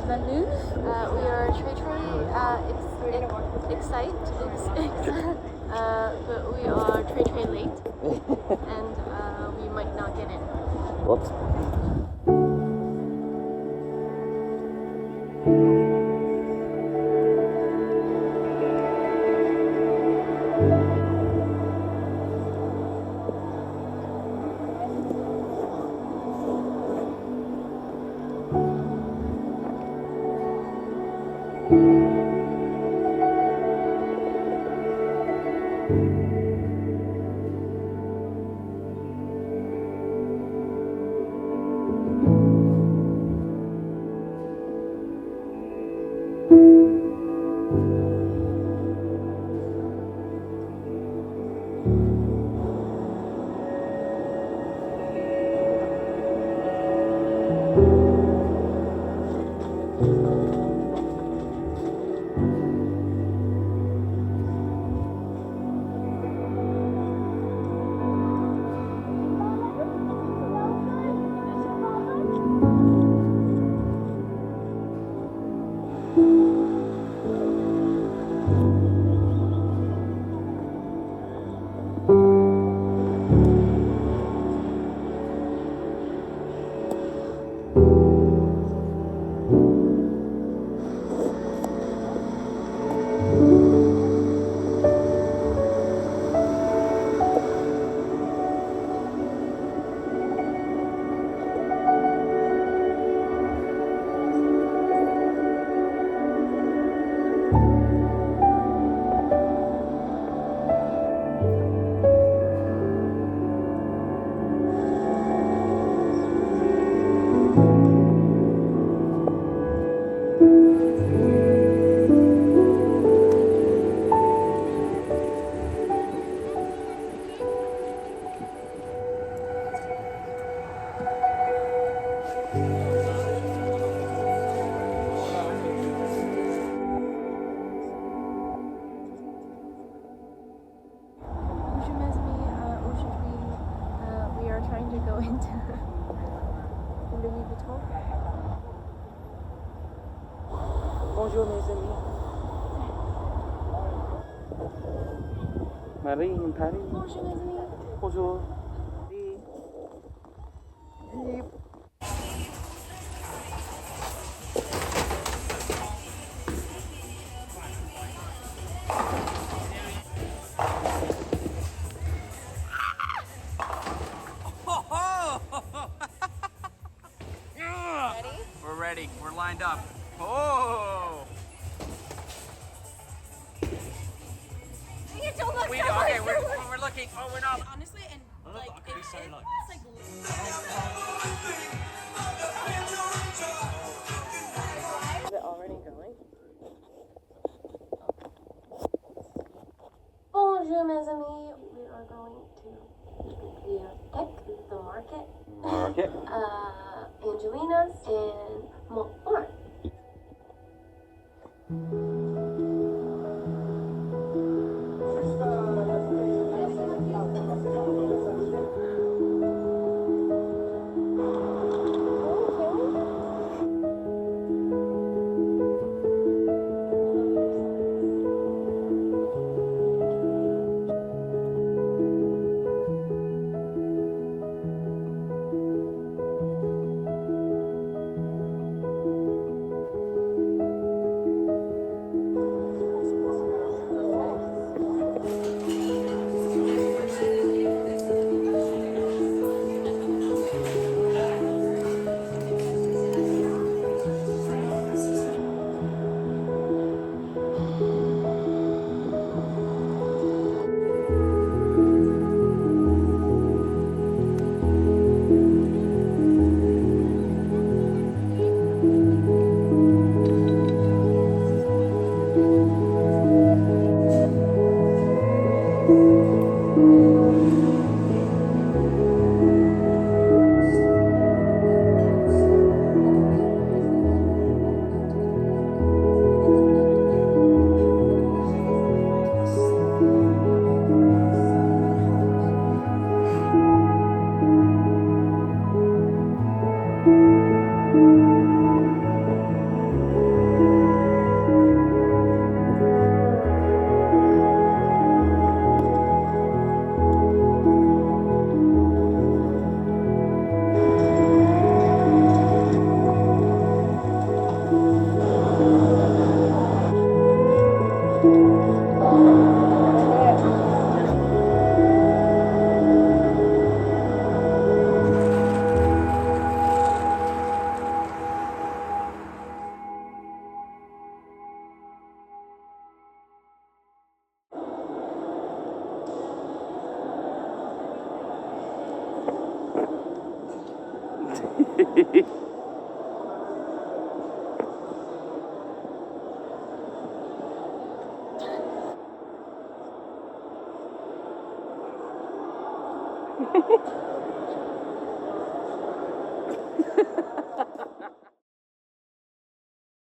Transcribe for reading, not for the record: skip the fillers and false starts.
Manu. We are Trey Trey. But we are Trey Trey late, and we might not get in. Whoops. We are trying to go into Louis Vuitton. Bonjour mes amis. Marie in Paris. Bonjour, mes amis. Bonjour. Ready? We're ready. We're lined up. Oh! Don't look. Okay, we're looking. Oh, we're not. Honestly, and like it's like. Is it already going? Bonjour, mes amis. We are going to Bibliothèque, the market. Market. Angelina's and Montmartre.